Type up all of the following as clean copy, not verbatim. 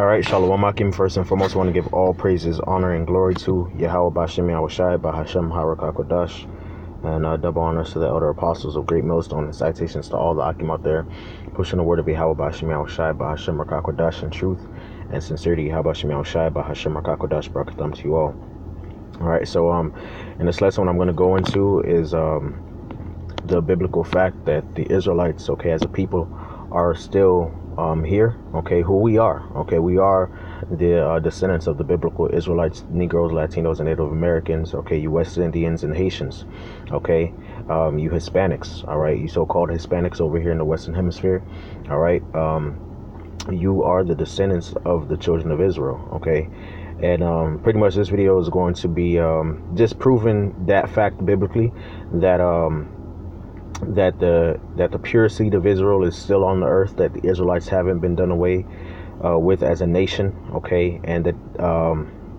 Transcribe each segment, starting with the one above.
All right, Shalom Akim. First and foremost, I want to give all praises, honor, and glory to Yahweh Bashem Yahushai, Bahashem Harakakodash, and double honors to the elder apostles of Great Millstone, and citations to all the Akim out there, pushing the word of Yahweh Bashem Yahushai, Bahashem Harakakodash, in truth and sincerity. Yahweh Bashem Yahushai, Bahashem Harakakodash, Barakatham to you all. All right, so in this lesson, what I'm going to go into is the biblical fact that the Israelites, as a people, are still here, who we are. We are the descendants of the biblical Israelites, Negroes, Latinos, and Native Americans, you West Indians and Haitians, you Hispanics, all right, you so-called Hispanics over here in the Western Hemisphere, all right, you are the descendants of the children of Israel, and pretty much this video is going to be just proving that fact biblically, that that the pure seed of Israel is still on the earth, that the Israelites haven't been done away with as a nation, and that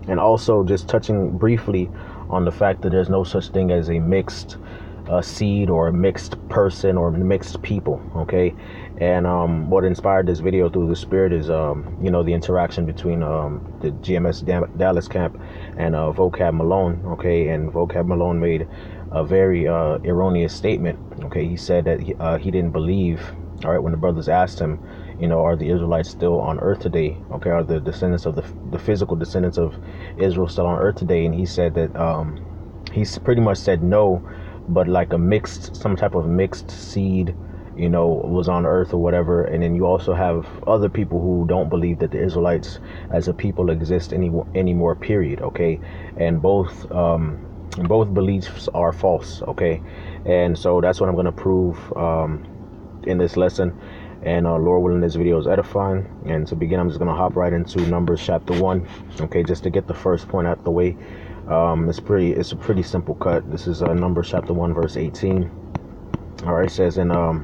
and also just touching briefly on the fact that there's no such thing as a mixed seed or a mixed person or mixed people, and what inspired this video through the Spirit is the interaction between the GMS Dallas camp and Vocab Malone, and Vocab Malone made a very erroneous statement. He said that he didn't believe, all right, when the brothers asked him, are the Israelites still on earth today? Are the descendants of the physical descendants of Israel still on earth today? And he said that he pretty much said no, but like some type of mixed seed, was on earth or whatever. And then you also have other people who don't believe that the Israelites as a people exist anymore, period. And both beliefs are false, and so that's what I'm going to prove in this lesson, and Lord willing, this video is edifying. And to begin, I'm just going to hop right into Numbers chapter 1, just to get the first point out the way. It's a pretty simple cut. This is Numbers chapter 1 verse 18. All right, it says, and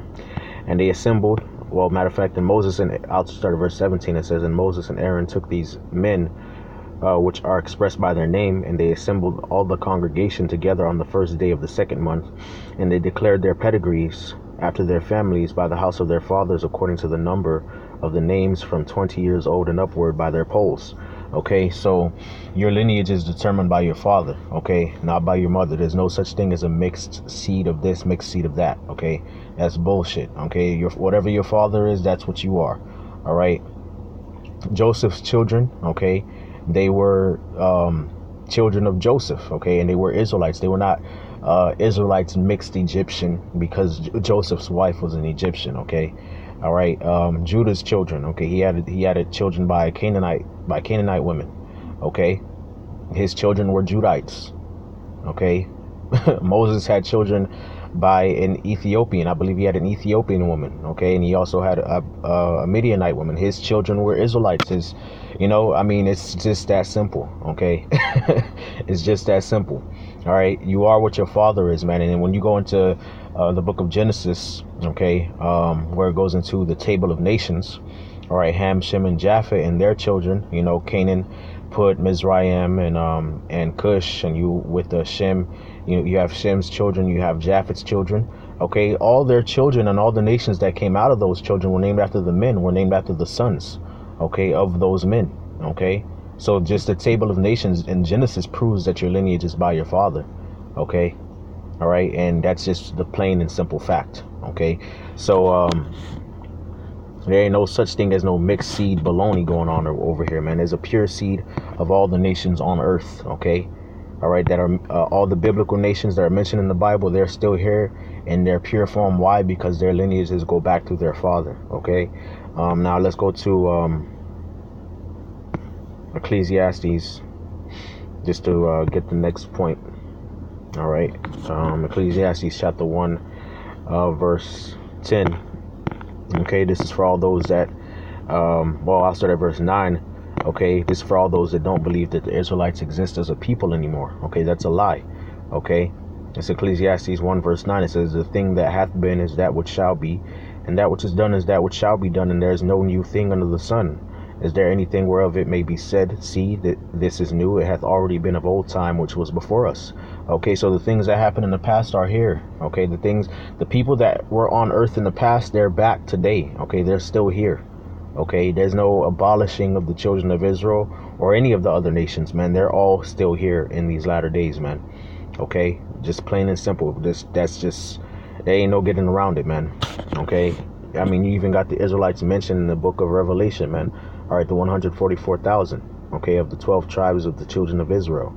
they assembled, well, matter of fact, in Moses, and I'll start at verse 17. It says, and Moses and Aaron took these men which are expressed by their name, and they assembled all the congregation together on the first day of the second month, and they declared their pedigrees after their families by the house of their fathers, according to the number of the names from 20 years old and upward by their polls. So your lineage is determined by your father, not by your mother. There's no such thing as a mixed seed of this, mixed seed of that, That's bullshit, whatever your father is, that's what you are, all right? Joseph's children, they were children of Joseph, and they were Israelites. They were not Israelites mixed Egyptian, because Joseph's wife was an Egyptian, all right. Judah's children, he had children by Canaanite women, his children were Judites, Moses had children by an Ethiopian. I believe he had an Ethiopian woman, and he also had a Midianite woman. His children were Israelites. It's just that simple, It's just that simple, all right? You are what your father is, man. And when you go into the book of Genesis, where it goes into the table of nations, all right, Ham, Shem, and Japheth and their children, Canaan put Mizraim and Cush, and you with the Shem, you have Shem's children, you have Japheth's children, all their children and all the nations that came out of those children were named after the men, were named after the sons, of those men, So just the table of nations in Genesis proves that your lineage is by your father, all right, and that's just the plain and simple fact, So there ain't no such thing as no mixed seed baloney going on over here, man. There's a pure seed of all the nations on earth, all right, that are all the biblical nations that are mentioned in the Bible. They're still here in their pure form. Why? Because their lineages go back to their father, now let's go to Ecclesiastes, just to get the next point, all right. Ecclesiastes chapter 1 verse 10. This is for all those that I'll start at verse 9. This is for all those that don't believe that the Israelites exist as a people anymore. That's a lie. It's Ecclesiastes 1 verse 9. It says, the thing that hath been is that which shall be, and that which is done is that which shall be done, and there is no new thing under the sun. Is there anything whereof it may be said, see, that this is new? It hath already been of old time, which was before us. So the things that happened in the past are here. The people that were on earth in the past, they're back today. They're still here. Okay, there's no abolishing of the children of Israel or any of the other nations, man. They're all still here in these latter days, man. Okay, just plain and simple. There ain't no getting around it, man. Okay, I mean, you even got the Israelites mentioned in the book of Revelation, man. All right, the 144,000, okay, of the 12 tribes of the children of Israel.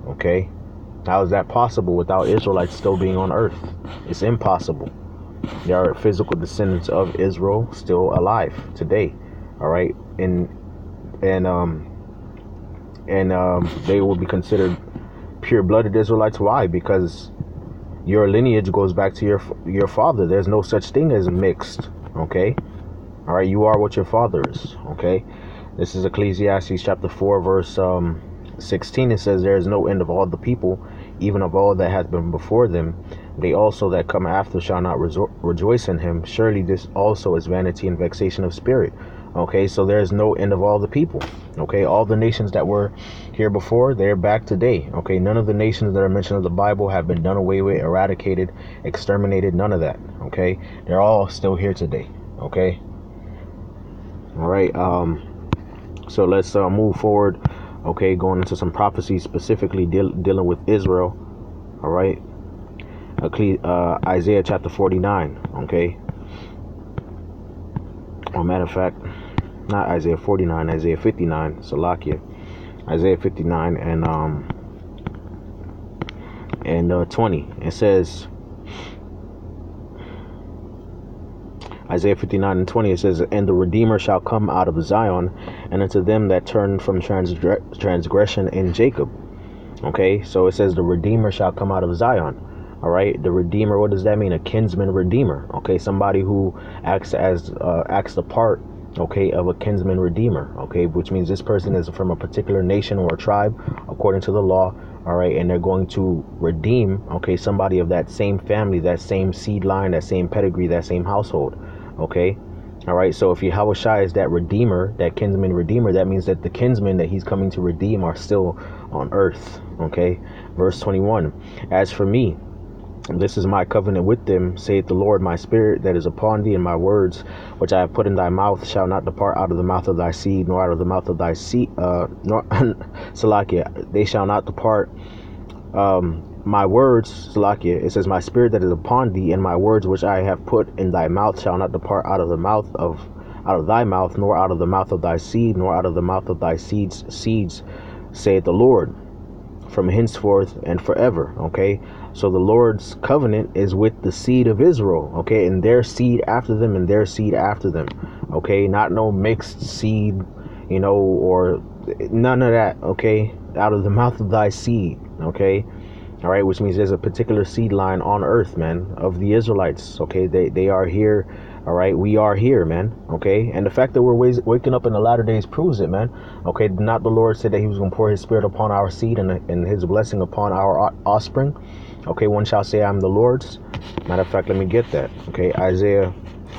Okay, how is that possible without Israelites still being on earth? It's impossible. There are physical descendants of Israel still alive today. All right, and they will be considered pure-blooded Israelites. Why? Because your lineage goes back to your father. There's no such thing as mixed. Okay, all right. You are what your father is. Okay, this is Ecclesiastes chapter 4, verse 16. It says, "There is no end of all the people, even of all that hath been before them. They also that come after shall not rejoice in him. Surely this also is vanity and vexation of spirit." Okay, so there is no end of all the people. Okay, all the nations that were here before, they're back today. Okay, none of the nations that are mentioned in the Bible have been done away with, eradicated, exterminated, none of that. Okay, they're all still here today. Okay, all right. So let's move forward. Okay, going into some prophecies specifically dealing with Israel. All right, Isaiah chapter 49. Okay, matter of fact, not Isaiah 49, Isaiah 59, Salakia. Isaiah 59 and 20. It says, Isaiah 59 and 20, it says, "And the Redeemer shall come out of Zion, and unto them that turn from transgression in Jacob." Okay, so it says the Redeemer shall come out of Zion. All right, the Redeemer, what does that mean? A kinsman redeemer. Okay, somebody who acts the part, okay, of a kinsman redeemer. Okay, which means this person is from a particular nation or a tribe according to the law. All right, and they're going to redeem, okay, somebody of that same family, that same seed line, that same pedigree, that same household. Okay, all right, so if Yahushua is that redeemer, that kinsman redeemer, that means that the kinsmen that he's coming to redeem are still on earth. Okay, verse 21, "As for me, this is my covenant with them, saith the Lord, my spirit that is upon thee, and my words which I have put in thy mouth shall not depart out of the mouth of thy seed, nor out of the mouth of thy seed, nor Salakia, they shall not depart. My words, Salakia, it says, my spirit that is upon thee, and my words which I have put in thy mouth shall not depart out of thy mouth, nor out of the mouth of thy seed, nor out of the mouth of thy seeds, saith the Lord, from henceforth and forever." Okay, so the Lord's covenant is with the seed of Israel, okay, and their seed after them, and their seed after them. Okay, not no mixed seed, or none of that. Okay, out of the mouth of thy seed. Okay, all right, which means there's a particular seed line on earth, man, of the Israelites. Okay, they are here. All right, we are here, man. Okay, and the fact that we're waking up in the latter days proves it, man. Okay, not the Lord said that he was going to pour his spirit upon our seed and his blessing upon our offspring. Okay, one shall say, "I'm the Lord's." Matter of fact, let me get that. Okay, Isaiah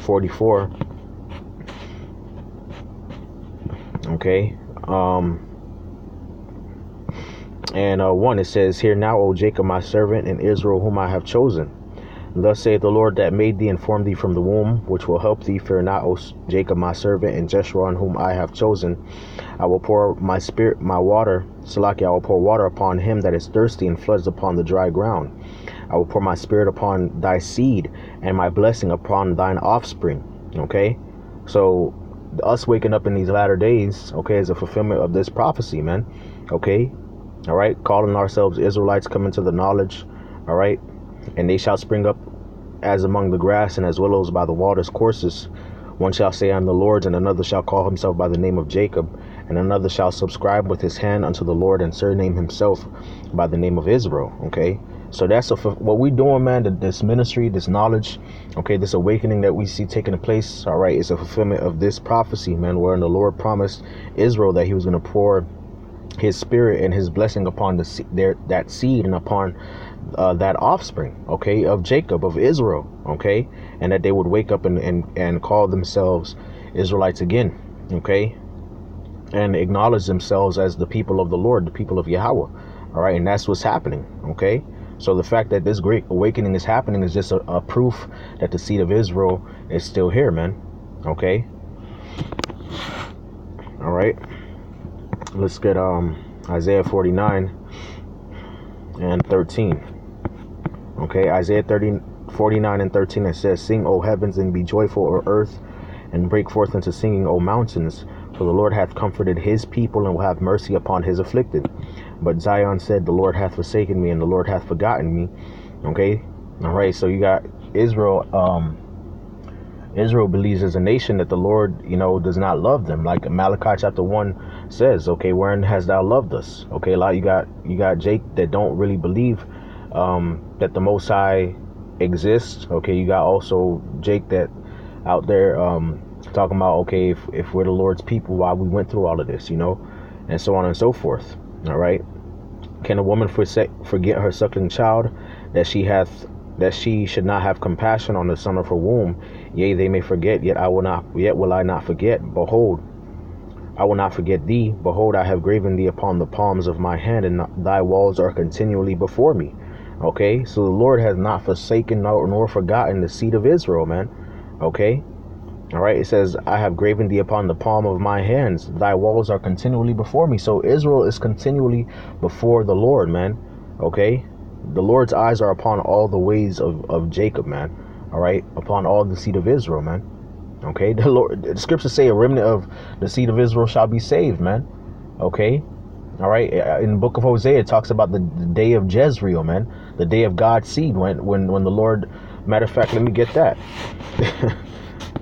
44. Okay, and 1, it says, "Hear now, O Jacob, my servant, and Israel, whom I have chosen. Thus saith the Lord that made thee and formed thee from the womb, which will help thee. Fear not, O Jacob, my servant, and Jeshurun, whom I have chosen. I will pour my spirit, my water, Salaki, I will pour water upon him that is thirsty, and floods upon the dry ground. I will pour my spirit upon thy seed, and my blessing upon thine offspring." Okay, so us waking up in these latter days, okay, is a fulfillment of this prophecy, man. Okay, all right, calling ourselves Israelites, coming to the knowledge. All right, "And they shall spring up as among the grass, and as willows by the water's courses. One shall say, I'm the Lord's, and another shall call himself by the name of Jacob, and another shall subscribe with his hand unto the Lord, and surname himself by the name of Israel." Okay, so that's what we doing, man. This ministry, this knowledge, okay, this awakening that we see taking place, all right, is a fulfillment of this prophecy, man, wherein the Lord promised Israel that he was going to pour his spirit and his blessing upon that seed and upon that offspring, okay, of Jacob, of Israel, okay, and that they would wake up and call themselves Israelites again, okay, and acknowledge themselves as the people of the Lord, the people of Yahweh. All right, and that's what's happening. Okay, so the fact that this great awakening is happening is just a proof that the seed of Israel is still here, man. Okay, All right, let's get Isaiah 49 and 13. Okay, Isaiah 49 and 13, it says, "Sing, O heavens, and be joyful, O earth, and break forth into singing, O mountains. For the Lord hath comforted his people, and will have mercy upon his afflicted. But Zion said, the Lord hath forsaken me, and the Lord hath forgotten me." Okay, all right, so you got Israel. Israel believes as a nation that the Lord, does not love them. Like Malachi chapter 1 says, okay, wherein hast thou loved us? Okay, a lot, you got Jake that don't really believe that the Most High exists. Okay, you got also Jake that out there talking about, okay, if we're the Lord's people, why we went through all of this, and so on and so forth. All right. Can a woman forget her suckling child, that she should not have compassion on the son of her womb? Yea, they may forget, yet will I not forget. Behold, I will not forget thee. Behold, I have graven thee upon the palms of my hand, and thy walls are continually before me. Okay, so the Lord has not forsaken nor forgotten the seed of Israel, man. Okay, all right, it says, I have graven thee upon the palm of my hands. Thy walls are continually before me. So Israel is continually before the Lord, man. Okay, the Lord's eyes are upon all the ways of Jacob, man. All right, upon all the seed of Israel, man. Okay, the scriptures say a remnant of the seed of Israel shall be saved, man. Okay, all right. In the book of Hosea, it talks about the day of Jezreel, man. The day of God's seed, when the Lord. Matter of fact, let me get that.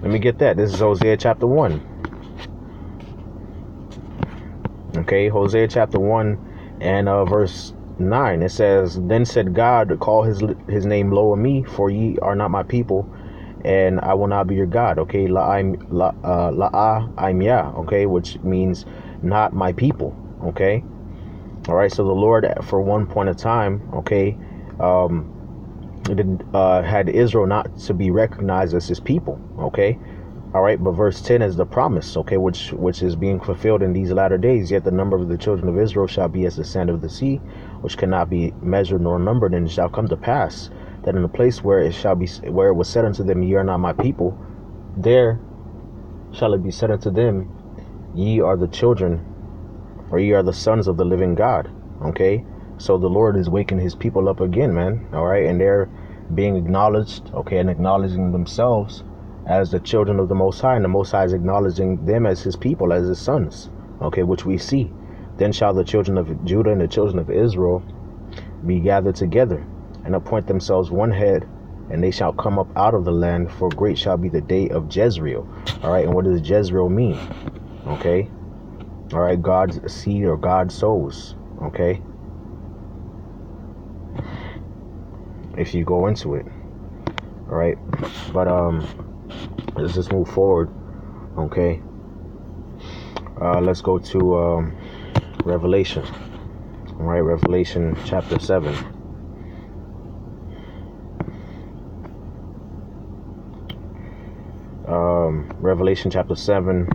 Let me get that. This is Hosea chapter 1. Okay, Hosea chapter 1 and verse 9. It says, "Then said God, call his name lower me, for ye are not my people, and I will not be your God." Okay, I'm Yah, okay, which means not my people. Okay, all right. So the Lord, for one point of time, okay, had Israel not to be recognized as his people. Okay, all right, but verse 10 is the promise, okay, which is being fulfilled in these latter days. "Yet the number of the children of Israel shall be as the sand of the sea, which cannot be measured nor numbered. And it shall come to pass that in the place where it was said unto them, ye are not my people, there shall it be said unto them, ye are the children, or ye are the sons of the living God." Okay, so the Lord is waking his people up again, man. All right, and they're being acknowledged, okay, and acknowledging themselves as the children of the Most High, and the Most High is acknowledging them as his people, as his sons, okay, which we see. "Then shall the children of Judah and the children of Israel be gathered together, and appoint themselves one head, and they shall come up out of the land, for great shall be the day of Jezreel." All right, and what does Jezreel mean? Okay, all right, God's seed or God's souls. Okay, if you go into it. All right, but let's just move forward. Okay, let's go to Revelation. All right, Revelation chapter 7. Revelation chapter 7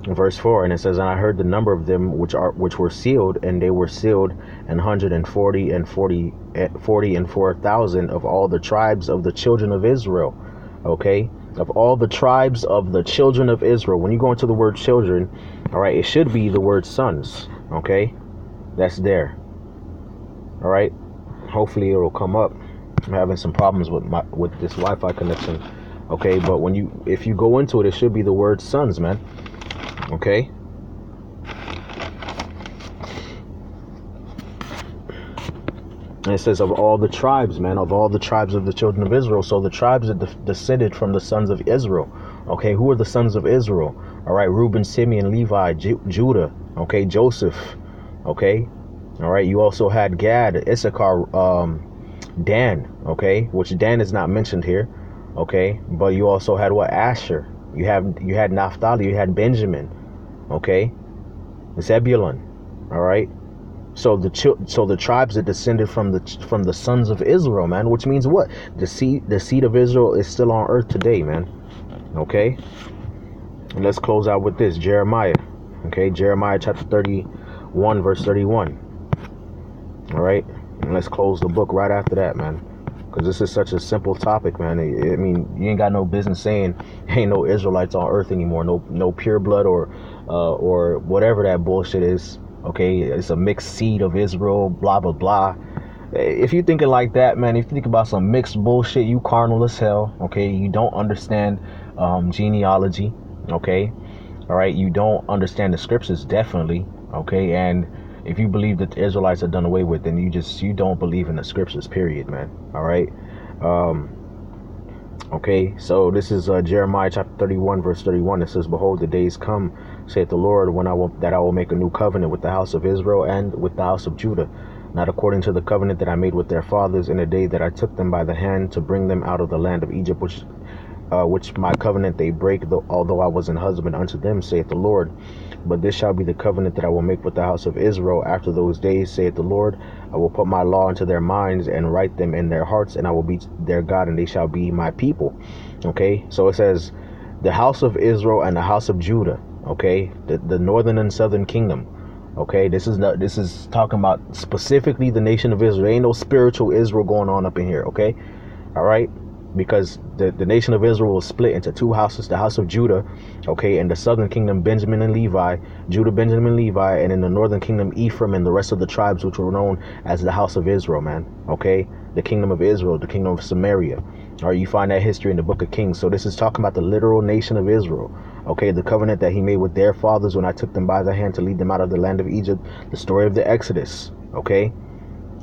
verse 4, and it says, "And I heard the number of them which were sealed, and they were sealed 140 and 4,000 of all the tribes of the children of Israel." Okay, of all the tribes of the children of Israel. When you go into the word children, all right, it should be the word sons. Okay, that's there. All right, hopefully it'll come up. I'm having some problems with this Wi-Fi connection. Okay, but if you go into it, it should be the word sons, man. Okay, and it says of all the tribes, man, of all the tribes of the children of Israel. So the tribes that descended from the sons of Israel. Okay, who are the sons of Israel? All right, Reuben, Simeon, Levi, Judah. Okay, Joseph. Okay, all right. You also had Gad, Issachar, Dan. Okay, which Dan is not mentioned here. Okay, but you also had what? Asher. You had Naphtali. You had Benjamin. Okay, Zebulun. All right. So the tribes that descended from the sons of Israel, man, which means what? The seed of Israel is still on earth today, man. Okay. And let's close out with this, Jeremiah. Okay, Jeremiah chapter 31, verse 31. All right. And let's close the book right after that, man. because this is such a simple topic, man. I mean, you ain't got no business saying ain't no Israelites on earth anymore, no pure blood or whatever that bullshit is. Okay, it's a mixed seed of Israel, blah blah blah. If you thinking like that, man, if you think about some mixed bullshit, you carnal as hell. Okay, you don't understand genealogy. Okay, all right, you don't understand the scriptures, definitely. Okay, and if you believe that the Israelites are done away with, then you don't believe in the scriptures, period, man. All right. Okay, so this is Jeremiah chapter 31, verse 31. It says, "Behold, the days come, saith the Lord, when I will make a new covenant with the house of Israel and with the house of Judah, not according to the covenant that I made with their fathers in the day that I took them by the hand to bring them out of the land of Egypt, which my covenant they break, although I was an husband unto them, saith the Lord. But this shall be the covenant that I will make with the house of Israel after those days, saith the Lord. I will put my law into their minds and write them in their hearts, and I will be their God, and they shall be my people." Okay, so it says the house of Israel and the house of Judah. Okay, the northern and southern kingdom. Okay, this is talking about specifically the nation of Israel. There ain't no spiritual Israel going on up in here. Okay, all right, because the nation of Israel was split into two houses: the house of Judah, okay, and the southern kingdom, Benjamin and Levi, Judah, Benjamin, and Levi, and in the northern kingdom, Ephraim and the rest of the tribes, which were known as the house of Israel, man. Okay, the kingdom of Israel, the kingdom of Samaria. Or you find that history in the book of Kings. So this is talking about the literal nation of Israel. Okay, the covenant that he made with their fathers when I took them by the hand to lead them out of the land of Egypt, the story of the Exodus. Okay,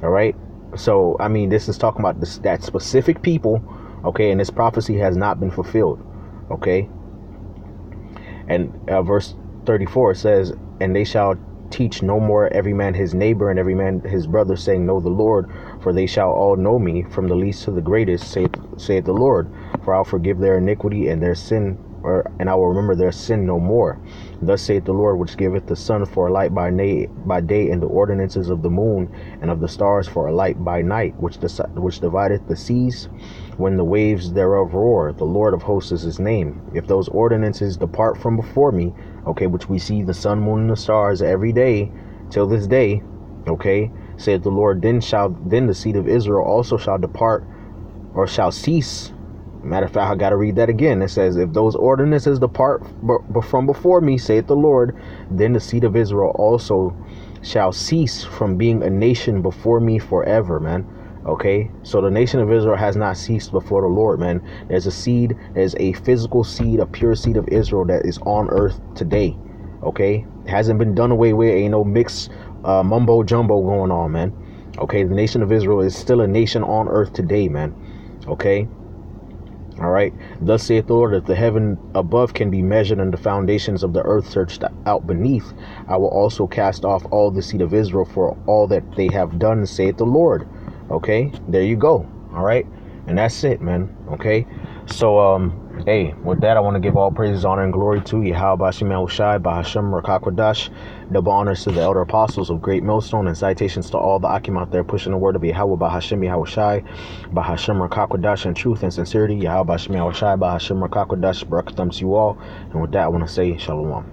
all right. So I mean, this is talking about that specific people. Okay, and this prophecy has not been fulfilled. Okay, and verse 34 says, "And they shall teach no more every man his neighbor and every man his brother, saying, Know the Lord, for they shall all know me, from the least to the greatest, saith the Lord. For I'll forgive their iniquity and their sin, and I will remember their sin no more. Thus saith the Lord, which giveth the sun for a light by day, and the ordinances of the moon and of the stars for a light by night, which divideth the seas when the waves thereof roar. The Lord of hosts is his name. If those ordinances depart from before me," okay, which we see the sun, moon, and the stars every day till this day, okay, saith the Lord, then the seed of Israel also shall depart, or shall cease. Matter of fact, I got to read that again. It says, "If those ordinances depart from before me, saith the Lord, then the seed of Israel also shall cease from being a nation before me forever," man. Okay, so the nation of Israel has not ceased before the Lord, man. There's a physical seed, a pure seed of Israel that is on earth today. Okay, it hasn't been done away with. Ain't no mixed mumbo jumbo going on, man. Okay, the nation of Israel is still a nation on earth today, man. Okay. All right. "Thus saith the Lord, if the heaven above can be measured and the foundations of the earth searched out beneath, I will also cast off all the seed of Israel for all that they have done, saith the Lord." Okay, there you go. All right, and that's it, man. Okay, so hey, with that, I want to give all praises, honor, and glory to Yahweh Bashim Yahushai, Bahasham Rakakwadash, double honors to the elder apostles of Great Millstone, and citations to all the Akim out there pushing the word of Yahweh Bahashim Yahushai, Bahasham Rakakwadash, in truth and sincerity. Yahweh Bashim Yahushai, Bahasham Rakakwadash, barakatam to you all. And with that, I want to say shalom.